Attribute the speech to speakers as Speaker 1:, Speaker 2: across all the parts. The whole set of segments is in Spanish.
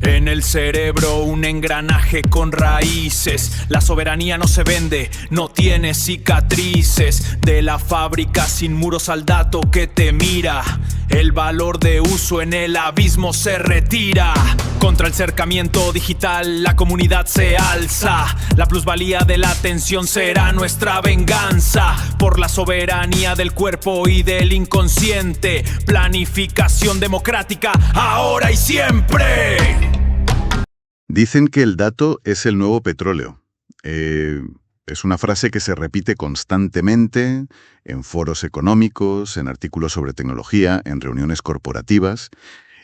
Speaker 1: En el cerebro un engranaje con raíces. La soberanía no se vende, no tiene cicatrices. De la fábrica sin muros al dato que te mira. El valor de uso en el abismo se retira. Contra el cercamiento digital la comunidad se alza. La plusvalía de la atención será nuestra venganza. Por la soberanía del cuerpo y del inconsciente. Planificación democrática, ahora y siempre.
Speaker 2: Dicen que el dato es el nuevo petróleo. Es una frase que se repite constantemente en foros económicos, en artículos sobre tecnología, en reuniones corporativas.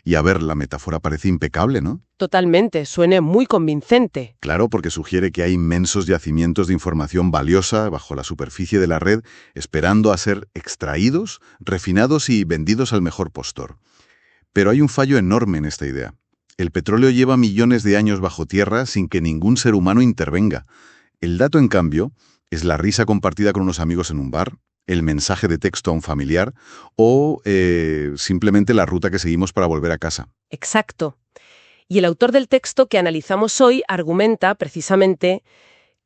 Speaker 2: Y a ver, la metáfora parece impecable, ¿no?
Speaker 3: Totalmente, suena muy convincente.
Speaker 2: Claro, porque sugiere que hay inmensos yacimientos de información valiosa bajo la superficie de la red, esperando a ser extraídos, refinados y vendidos al mejor postor. Pero hay un fallo enorme en esta idea. El petróleo lleva millones de años bajo tierra sin que ningún ser humano intervenga. El dato, en cambio, es la risa compartida con unos amigos en un bar, el mensaje de texto a un familiar o simplemente la ruta que seguimos para volver a casa.
Speaker 3: Exacto. Y el autor del texto que analizamos hoy argumenta precisamente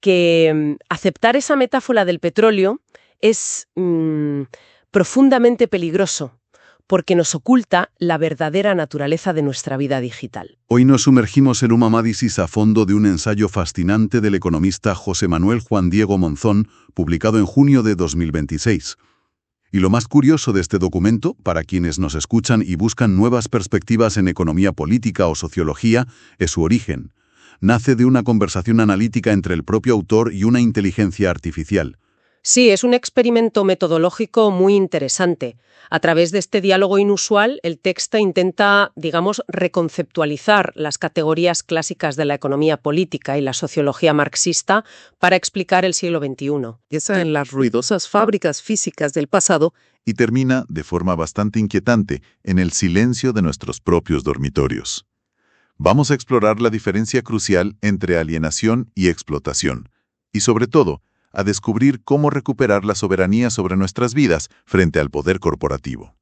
Speaker 3: que aceptar esa metáfora del petróleo es profundamente peligroso, porque nos oculta la verdadera naturaleza de nuestra vida digital.
Speaker 2: Hoy nos sumergimos en un análisis a fondo de un ensayo fascinante del economista José Manuel Juan Diego Monzón, publicado en junio de 2026. Y lo más curioso de este documento, para quienes nos escuchan y buscan nuevas perspectivas en economía política o sociología, es su origen. Nace de una conversación analítica entre el propio autor y una inteligencia artificial.
Speaker 3: Sí, es un experimento metodológico muy interesante. A través de este diálogo inusual, el texto intenta, reconceptualizar las categorías clásicas de la economía política y la sociología marxista para explicar el siglo XXI.
Speaker 4: Piensa en las ruidosas fábricas físicas del pasado
Speaker 5: y termina, de forma bastante inquietante, en el silencio de nuestros propios dormitorios. Vamos a explorar la diferencia crucial entre alienación y explotación, y sobre todo, a descubrir cómo recuperar la soberanía sobre nuestras vidas frente al poder corporativo.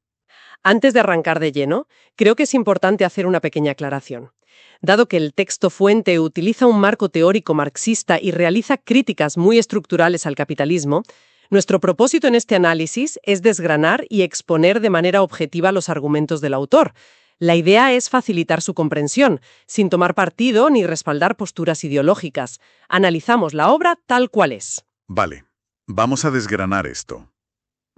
Speaker 3: Antes de arrancar de lleno, creo que es importante hacer una pequeña aclaración. Dado que el texto fuente utiliza un marco teórico marxista y realiza críticas muy estructurales al capitalismo, nuestro propósito en este análisis es desgranar y exponer de manera objetiva los argumentos del autor. La idea es facilitar su comprensión, sin tomar partido ni respaldar posturas ideológicas. Analizamos la obra tal cual es.
Speaker 2: Vale, vamos a desgranar esto.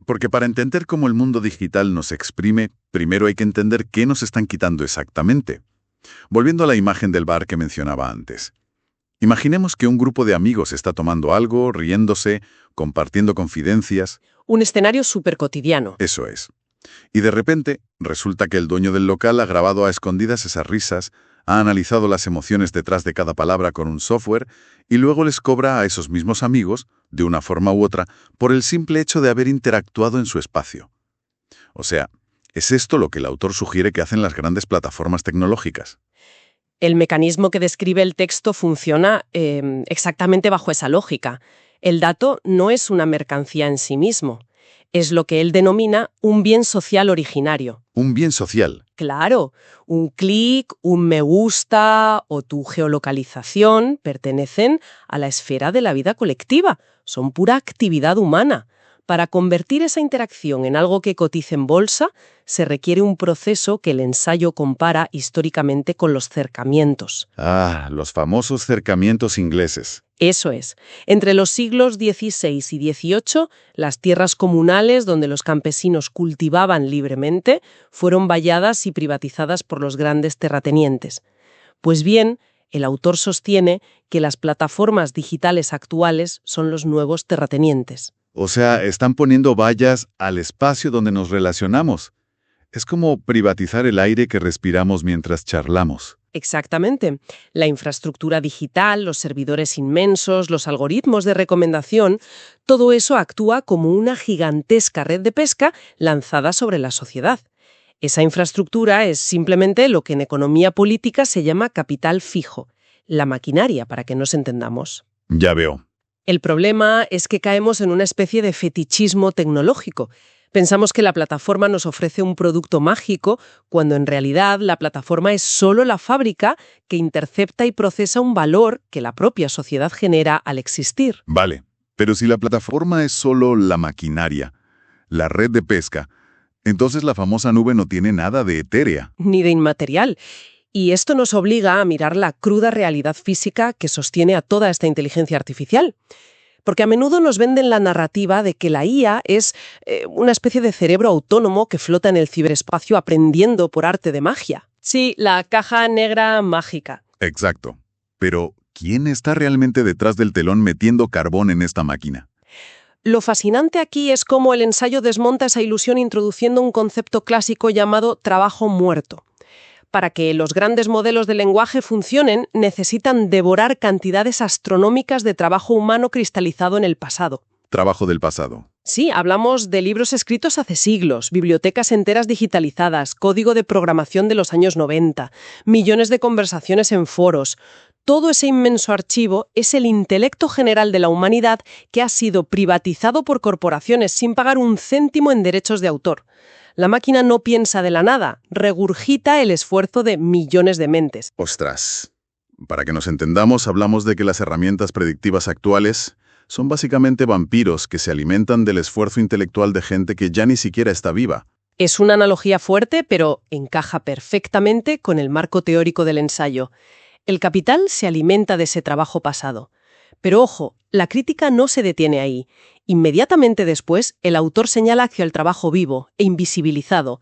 Speaker 2: Porque para entender cómo el mundo digital nos exprime, primero hay que entender qué nos están quitando exactamente. Volviendo a la imagen del bar que mencionaba antes. Imaginemos que un grupo de amigos está tomando algo, riéndose, compartiendo confidencias.
Speaker 3: Un escenario súper cotidiano.
Speaker 2: Eso es. Y de repente, resulta que el dueño del local ha grabado a escondidas esas risas, ha analizado las emociones detrás de cada palabra con un software y luego les cobra a esos mismos amigos, de una forma u otra, por el simple hecho de haber interactuado en su espacio. O sea, ¿es esto lo que el autor sugiere que hacen las grandes plataformas tecnológicas?
Speaker 3: El mecanismo que describe el texto funciona exactamente bajo esa lógica. El dato no es una mercancía en sí mismo. Es lo que él denomina un bien social originario.
Speaker 2: ¿Un bien social?
Speaker 3: Claro, un clic, un me gusta o tu geolocalización pertenecen a la esfera de la vida colectiva. Son pura actividad humana. Para convertir esa interacción en algo que cotice en bolsa, se requiere un proceso que el ensayo compara históricamente con los cercamientos.
Speaker 2: Ah, los famosos cercamientos ingleses.
Speaker 3: Eso es. Entre los siglos XVI y XVIII, las tierras comunales donde los campesinos cultivaban libremente fueron valladas y privatizadas por los grandes terratenientes. Pues bien, el autor sostiene que las plataformas digitales actuales son los nuevos terratenientes.
Speaker 2: O sea, están poniendo vallas al espacio donde nos relacionamos. Es como privatizar el aire que respiramos mientras charlamos.
Speaker 3: Exactamente. La infraestructura digital, los servidores inmensos, los algoritmos de recomendación, todo eso actúa como una gigantesca red de pesca lanzada sobre la sociedad. Esa infraestructura es simplemente lo que en economía política se llama capital fijo, la maquinaria, para que nos entendamos.
Speaker 2: Ya veo.
Speaker 3: El problema es que caemos en una especie de fetichismo tecnológico. Pensamos que la plataforma nos ofrece un producto mágico, cuando en realidad la plataforma es solo la fábrica que intercepta y procesa un valor que la propia sociedad genera al existir.
Speaker 5: Vale, pero si la plataforma es solo la maquinaria, la red de pesca, entonces la famosa nube no tiene nada de etérea.
Speaker 3: Ni de inmaterial. Y esto nos obliga a mirar la cruda realidad física que sostiene a toda esta inteligencia artificial. Porque a menudo nos venden la narrativa de que la IA es una especie de cerebro autónomo que flota en el ciberespacio aprendiendo por arte de magia. Sí, la caja negra mágica.
Speaker 5: Exacto. Pero, ¿quién está realmente detrás del telón metiendo carbón en esta máquina?
Speaker 3: Lo fascinante aquí es cómo el ensayo desmonta esa ilusión introduciendo un concepto clásico llamado trabajo muerto. Para que los grandes modelos de lenguaje funcionen, necesitan devorar cantidades astronómicas de trabajo humano cristalizado en el pasado.
Speaker 5: Trabajo del pasado.
Speaker 3: Sí, hablamos de libros escritos hace siglos, bibliotecas enteras digitalizadas, código de programación de los años 90, millones de conversaciones en foros. Todo ese inmenso archivo es el intelecto general de la humanidad que ha sido privatizado por corporaciones sin pagar un céntimo en derechos de autor. La máquina no piensa de la nada, regurgita el esfuerzo de millones de mentes.
Speaker 5: Ostras. Para que nos entendamos, hablamos de que las herramientas predictivas actuales son básicamente vampiros que se alimentan del esfuerzo intelectual de gente que ya ni siquiera está viva.
Speaker 3: Es una analogía fuerte, pero encaja perfectamente con el marco teórico del ensayo. El capital se alimenta de ese trabajo pasado. Pero ojo, la crítica no se detiene ahí. Inmediatamente después, el autor señala hacia el trabajo vivo e invisibilizado,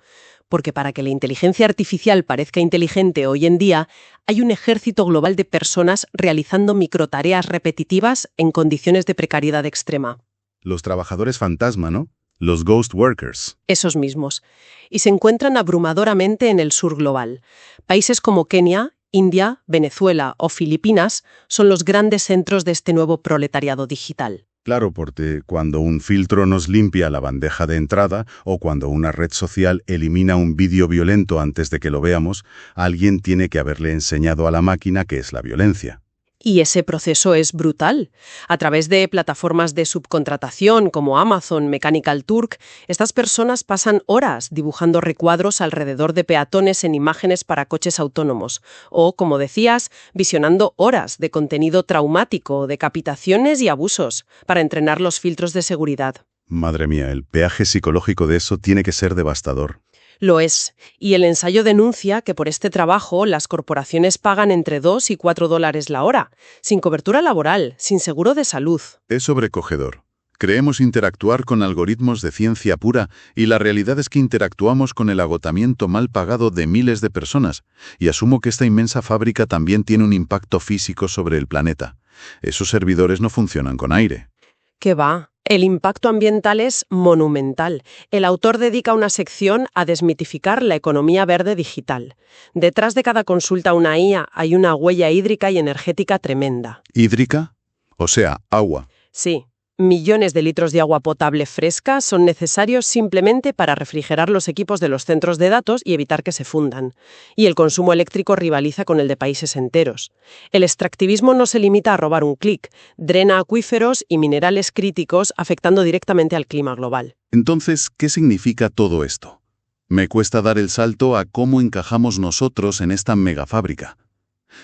Speaker 3: porque para que la inteligencia artificial parezca inteligente hoy en día, hay un ejército global de personas realizando microtareas repetitivas en condiciones de precariedad extrema.
Speaker 5: Los trabajadores fantasma, ¿no? Los ghost workers.
Speaker 3: Esos mismos. Y se encuentran abrumadoramente en el sur global. Países como Kenia, India, Venezuela o Filipinas son los grandes centros de este nuevo proletariado digital.
Speaker 5: Claro, porque cuando un filtro nos limpia la bandeja de entrada o cuando una red social elimina un vídeo violento antes de que lo veamos, alguien tiene que haberle enseñado a la máquina qué es la violencia.
Speaker 3: Y ese proceso es brutal. A través de plataformas de subcontratación como Amazon, Mechanical Turk, estas personas pasan horas dibujando recuadros alrededor de peatones en imágenes para coches autónomos. O, como decías, visionando horas de contenido traumático, decapitaciones y abusos para entrenar los filtros de seguridad.
Speaker 5: Madre mía, el peaje psicológico de eso tiene que ser devastador.
Speaker 3: Lo es, y el ensayo denuncia que por este trabajo las corporaciones pagan entre $2 y $4 la hora, sin cobertura laboral, sin seguro de salud.
Speaker 5: Es sobrecogedor. Creemos interactuar con algoritmos de ciencia pura y la realidad es que interactuamos con el agotamiento mal pagado de miles de personas, y asumo que esta inmensa fábrica también tiene un impacto físico sobre el planeta. Esos servidores no funcionan con aire.
Speaker 3: ¿Qué va? El impacto ambiental es monumental. El autor dedica una sección a desmitificar la economía verde digital. Detrás de cada consulta a una IA hay una huella hídrica y energética tremenda.
Speaker 5: ¿Hídrica? O sea, agua.
Speaker 3: Sí. Millones de litros de agua potable fresca son necesarios simplemente para refrigerar los equipos de los centros de datos y evitar que se fundan. Y el consumo eléctrico rivaliza con el de países enteros. El extractivismo no se limita a robar un clic, drena acuíferos y minerales críticos afectando directamente al clima global.
Speaker 5: Entonces, ¿qué significa todo esto? Me cuesta dar el salto a cómo encajamos nosotros en esta megafábrica.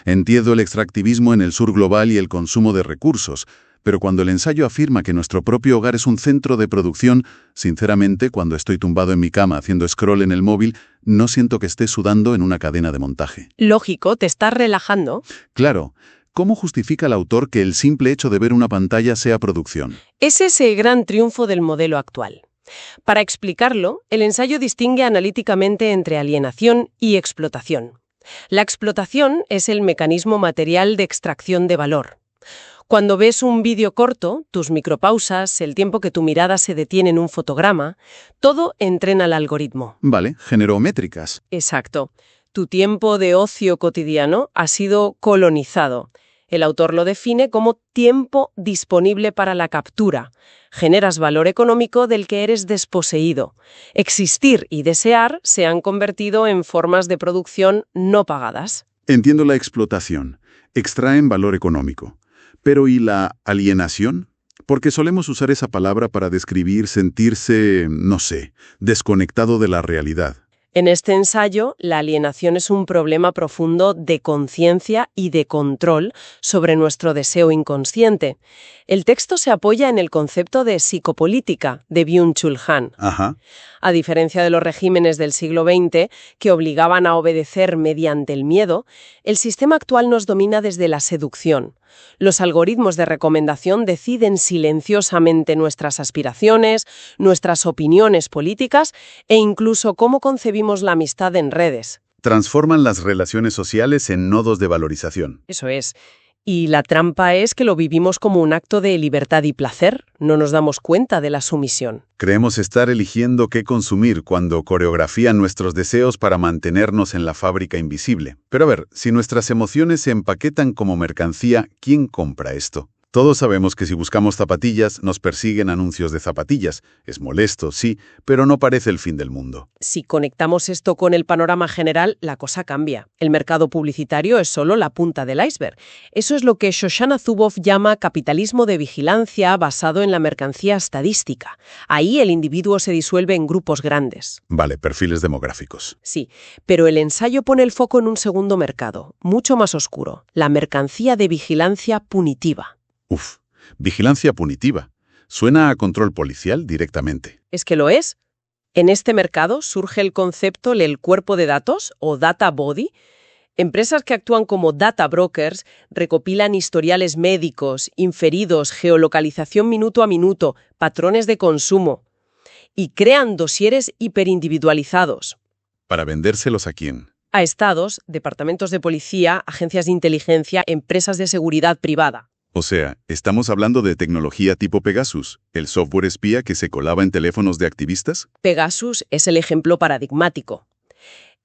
Speaker 5: Entiendo el extractivismo en el sur global y el consumo de recursos, pero cuando el ensayo afirma que nuestro propio hogar es un centro de producción, sinceramente, cuando estoy tumbado en mi cama haciendo scroll en el móvil, no siento que esté sudando en una cadena de montaje.
Speaker 3: Lógico, te estás relajando.
Speaker 5: Claro. ¿Cómo justifica el autor que el simple hecho de ver una pantalla sea producción?
Speaker 3: Ese es el gran triunfo del modelo actual. Para explicarlo, el ensayo distingue analíticamente entre alienación y explotación. La explotación es el mecanismo material de extracción de valor. Cuando ves un vídeo corto, tus micropausas, el tiempo que tu mirada se detiene en un fotograma, todo entrena al algoritmo.
Speaker 5: Vale, generó métricas.
Speaker 3: Exacto. Tu tiempo de ocio cotidiano ha sido colonizado. El autor lo define como tiempo disponible para la captura. Generas valor económico del que eres desposeído. Existir y desear se han convertido en formas de producción no pagadas.
Speaker 5: Entiendo la explotación. Extraen valor económico. Pero ¿y la alienación?
Speaker 2: Porque solemos usar esa palabra para describir sentirse, no sé, desconectado de la realidad.
Speaker 3: En este ensayo, la alienación es un problema profundo de conciencia y de control sobre nuestro deseo inconsciente. El texto se apoya en el concepto de psicopolítica de Byung-Chul Han.
Speaker 2: Ajá.
Speaker 3: A diferencia de los regímenes del siglo XX, que obligaban a obedecer mediante el miedo, el sistema actual nos domina desde la seducción. Los algoritmos de recomendación deciden silenciosamente nuestras aspiraciones, nuestras opiniones políticas e incluso cómo concebimos la amistad en redes.
Speaker 2: Transforman las relaciones sociales en nodos de valorización.
Speaker 3: Eso es. Y la trampa es que lo vivimos como un acto de libertad y placer. No nos damos cuenta de la sumisión.
Speaker 2: Creemos estar eligiendo qué consumir cuando coreografían nuestros deseos para mantenernos en la fábrica invisible. Pero a ver, si nuestras emociones se empaquetan como mercancía, ¿quién compra esto? Todos sabemos que si buscamos zapatillas, nos persiguen anuncios de zapatillas. Es molesto, sí, pero no parece el fin del mundo.
Speaker 3: Si conectamos esto con el panorama general, la cosa cambia. El mercado publicitario es solo la punta del iceberg. Eso es lo que Shoshana Zuboff llama capitalismo de vigilancia basado en la mercancía estadística. Ahí el individuo se disuelve en grupos grandes.
Speaker 2: Vale, perfiles demográficos.
Speaker 3: Sí, pero el ensayo pone el foco en un segundo mercado, mucho más oscuro, la mercancía de vigilancia punitiva.
Speaker 2: Uf, vigilancia punitiva. Suena a control policial directamente.
Speaker 3: ¿Es que lo es? En este mercado surge el concepto del cuerpo de datos, o data body. Empresas que actúan como data brokers recopilan historiales médicos, inferidos, geolocalización minuto a minuto, patrones de consumo, y crean dosieres hiperindividualizados.
Speaker 2: ¿Para vendérselos a quién?
Speaker 3: A estados, departamentos de policía, agencias de inteligencia, empresas de seguridad privada.
Speaker 2: O sea, estamos hablando de tecnología tipo Pegasus, el software espía que se colaba en teléfonos de activistas.
Speaker 3: Pegasus es el ejemplo paradigmático.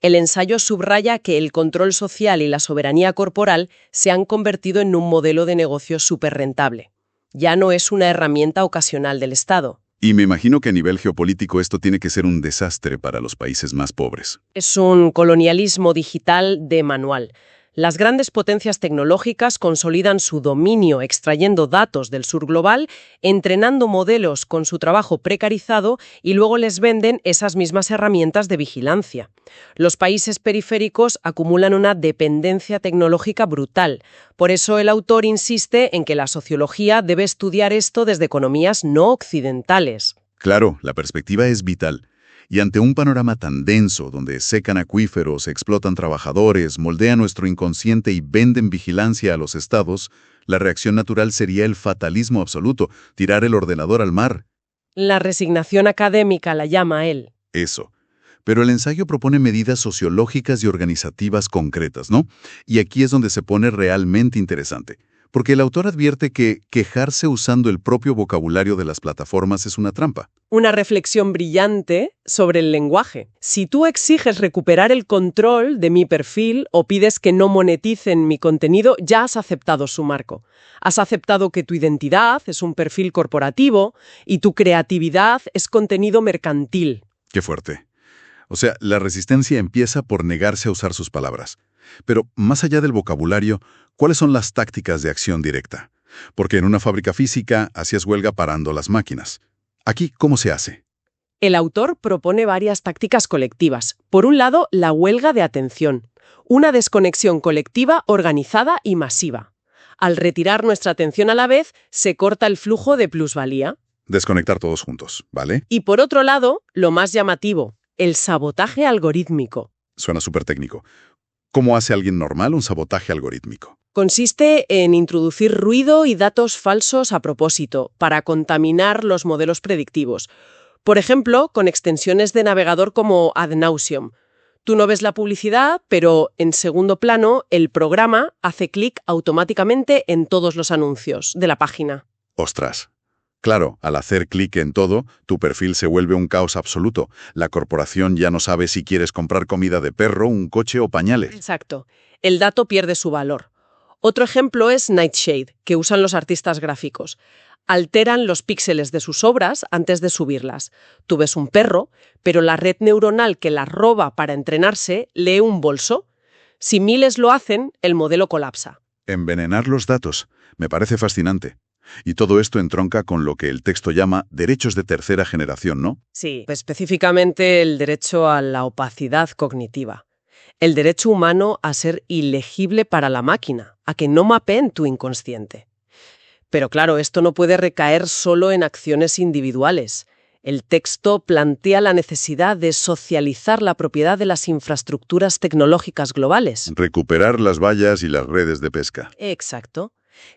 Speaker 3: El ensayo subraya que el control social y la soberanía corporal se han convertido en un modelo de negocio súper-rentable. Ya no es una herramienta ocasional del Estado.
Speaker 2: Y me imagino que a nivel geopolítico esto tiene que ser un desastre para los países más pobres.
Speaker 3: Es un colonialismo digital de manual. Las grandes potencias tecnológicas consolidan su dominio extrayendo datos del sur global, entrenando modelos con su trabajo precarizado y luego les venden esas mismas herramientas de vigilancia. Los países periféricos acumulan una dependencia tecnológica brutal. Por eso el autor insiste en que la sociología debe estudiar esto desde economías no occidentales.
Speaker 2: Claro, la perspectiva es vital. Y ante un panorama tan denso, donde secan acuíferos, explotan trabajadores, moldean nuestro inconsciente y venden vigilancia a los estados, la reacción natural sería el fatalismo absoluto, tirar el ordenador al mar.
Speaker 3: La resignación académica la llama él.
Speaker 2: Eso. Pero el ensayo propone medidas sociológicas y organizativas concretas, ¿no? Y aquí es donde se pone realmente interesante. Porque el autor advierte que quejarse usando el propio vocabulario de las plataformas es una trampa.
Speaker 3: Una reflexión brillante sobre el lenguaje. Si tú exiges recuperar el control de mi perfil o pides que no moneticen mi contenido, ya has aceptado su marco. Has aceptado que tu identidad es un perfil corporativo y tu creatividad es contenido mercantil.
Speaker 2: Qué fuerte. O sea, la resistencia empieza por negarse a usar sus palabras. Pero, más allá del vocabulario, ¿cuáles son las tácticas de acción directa? Porque en una fábrica física hacías huelga parando las máquinas. Aquí, ¿cómo se hace?
Speaker 3: El autor propone varias tácticas colectivas. Por un lado, la huelga de atención. Una desconexión colectiva organizada y masiva. Al retirar nuestra atención a la vez, se corta el flujo de plusvalía.
Speaker 2: Desconectar todos juntos, ¿vale?
Speaker 3: Y por otro lado, lo más llamativo, el sabotaje algorítmico.
Speaker 2: Suena súper técnico. ¿Cómo hace alguien normal un sabotaje algorítmico?
Speaker 3: Consiste en introducir ruido y datos falsos a propósito para contaminar los modelos predictivos. Por ejemplo, con extensiones de navegador como Ad Nauseam. Tú no ves la publicidad, pero en segundo plano el programa hace clic automáticamente en todos los anuncios de la página.
Speaker 2: ¡Ostras! Claro, al hacer clic en todo, tu perfil se vuelve un caos absoluto. La corporación ya no sabe si quieres comprar comida de perro, un coche o pañales.
Speaker 3: Exacto. El dato pierde su valor. Otro ejemplo es Nightshade, que usan los artistas gráficos. Alteran los píxeles de sus obras antes de subirlas. Tú ves un perro, pero la red neuronal que la roba para entrenarse lee un bolso. Si miles lo hacen, el modelo colapsa.
Speaker 2: Envenenar los datos. Me parece fascinante. Y todo esto entronca con lo que el texto llama derechos de tercera generación, ¿no?
Speaker 3: Sí, específicamente el derecho a la opacidad cognitiva. El derecho humano a ser ilegible para la máquina, a que no mapeen tu inconsciente. Pero claro, esto no puede recaer solo en acciones individuales. El texto plantea la necesidad de socializar la propiedad de las infraestructuras tecnológicas globales.
Speaker 2: Recuperar las vallas y las redes de pesca.
Speaker 3: Exacto.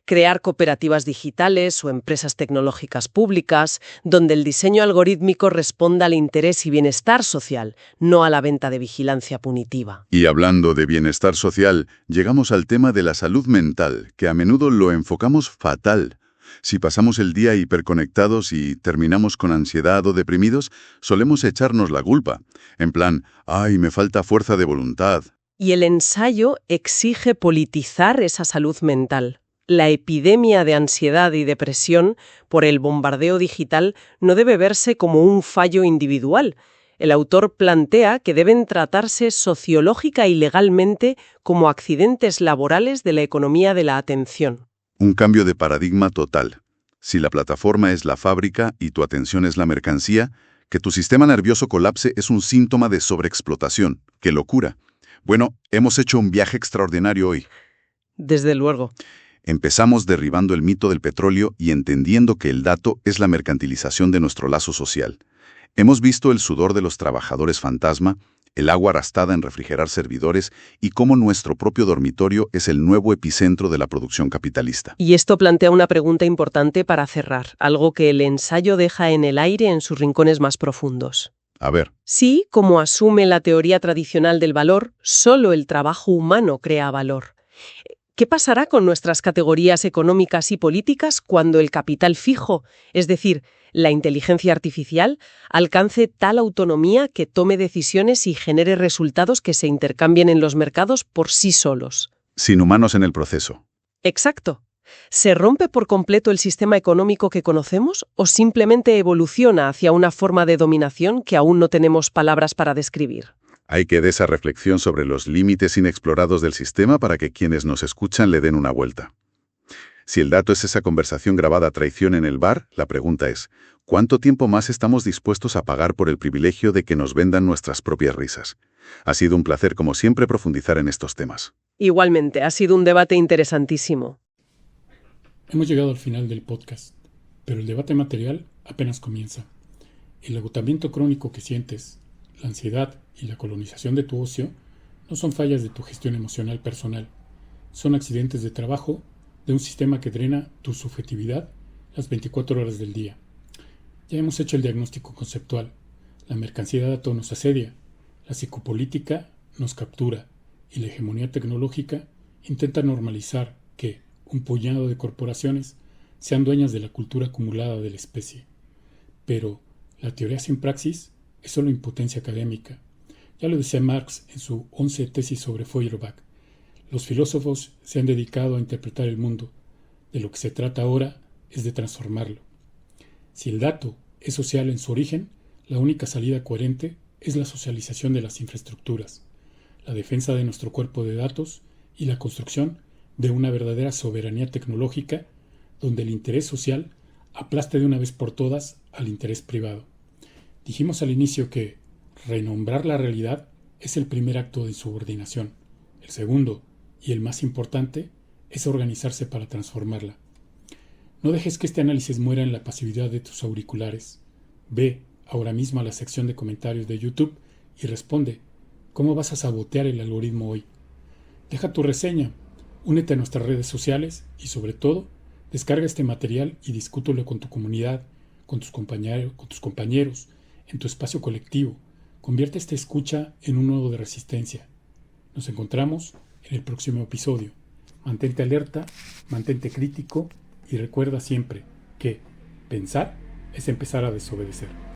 Speaker 3: Crear cooperativas digitales o empresas tecnológicas públicas, donde el diseño algorítmico responda al interés y bienestar social, no a la venta de vigilancia punitiva.
Speaker 2: Y hablando de bienestar social, llegamos al tema de la salud mental, que a menudo lo enfocamos fatal. Si pasamos el día hiperconectados y terminamos con ansiedad o deprimidos, solemos echarnos la culpa. En plan, ¡ay, me falta fuerza de voluntad!
Speaker 3: Y el ensayo exige politizar esa salud mental. La epidemia de ansiedad y depresión por el bombardeo digital no debe verse como un fallo individual. El autor plantea que deben tratarse sociológica y legalmente como accidentes laborales de la economía de la atención.
Speaker 2: Un cambio de paradigma total. Si la plataforma es la fábrica y tu atención es la mercancía, que tu sistema nervioso colapse es un síntoma de sobreexplotación. ¡Qué locura! Bueno, hemos hecho un viaje extraordinario hoy.
Speaker 3: Desde luego.
Speaker 2: Empezamos derribando el mito del petróleo y entendiendo que el dato es la mercantilización de nuestro lazo social. Hemos visto el sudor de los trabajadores fantasma, el agua gastada en refrigerar servidores y cómo nuestro propio dormitorio es el nuevo epicentro de la producción capitalista.
Speaker 3: Y esto plantea una pregunta importante para cerrar, algo que el ensayo deja en el aire en sus rincones más profundos.
Speaker 2: A ver,
Speaker 3: Sí, como asume la teoría tradicional del valor, solo el trabajo humano crea valor. ¿Qué pasará con nuestras categorías económicas y políticas cuando el capital fijo, es decir, la inteligencia artificial, alcance tal autonomía que tome decisiones y genere resultados que se intercambien en los mercados por sí solos?
Speaker 2: sin humanos en el proceso.
Speaker 3: Exacto. ¿Se rompe por completo el sistema económico que conocemos o simplemente evoluciona hacia una forma de dominación que aún no tenemos palabras para describir?
Speaker 2: Hay que dar esa reflexión sobre los límites inexplorados del sistema para que quienes nos escuchan le den una vuelta. Si el dato es esa conversación grabada a traición en el bar, la pregunta es, ¿cuánto tiempo más estamos dispuestos a pagar por el privilegio de que nos vendan nuestras propias risas? Ha sido un placer, como siempre, profundizar en estos temas.
Speaker 3: Igualmente, ha sido un debate interesantísimo.
Speaker 6: Hemos llegado al final del podcast, pero el debate material apenas comienza. El agotamiento crónico que sientes, la ansiedad y la colonización de tu ocio no son fallas de tu gestión emocional personal, son accidentes de trabajo de un sistema que drena tu subjetividad las 24 horas del día. Ya hemos hecho el diagnóstico conceptual, la mercancía de datos nos asedia, la psicopolítica nos captura y la hegemonía tecnológica intenta normalizar que un puñado de corporaciones sean dueñas de la cultura acumulada de la especie. Pero la teoría sin praxis es solo impotencia académica. Ya lo decía Marx en su 11 tesis sobre Feuerbach. Los filósofos se han dedicado a interpretar el mundo. De lo que se trata ahora es de transformarlo. Si el dato es social en su origen, la única salida coherente es la socialización de las infraestructuras, la defensa de nuestro cuerpo de datos y la construcción de una verdadera soberanía tecnológica donde el interés social aplaste de una vez por todas al interés privado. Dijimos al inicio que renombrar la realidad es el primer acto de subordinación. El segundo, y el más importante, es organizarse para transformarla. No dejes que este análisis muera en la pasividad de tus auriculares. Ve ahora mismo a la sección de comentarios de YouTube y responde, ¿cómo vas a sabotear el algoritmo hoy? Deja tu reseña, únete a nuestras redes sociales y sobre todo, descarga este material y discútelo con tu comunidad, con tus compañeros, en tu espacio colectivo. Convierte esta escucha en un nodo de resistencia. Nos encontramos en el próximo episodio. Mantente alerta, mantente crítico y recuerda siempre que pensar es empezar a desobedecer.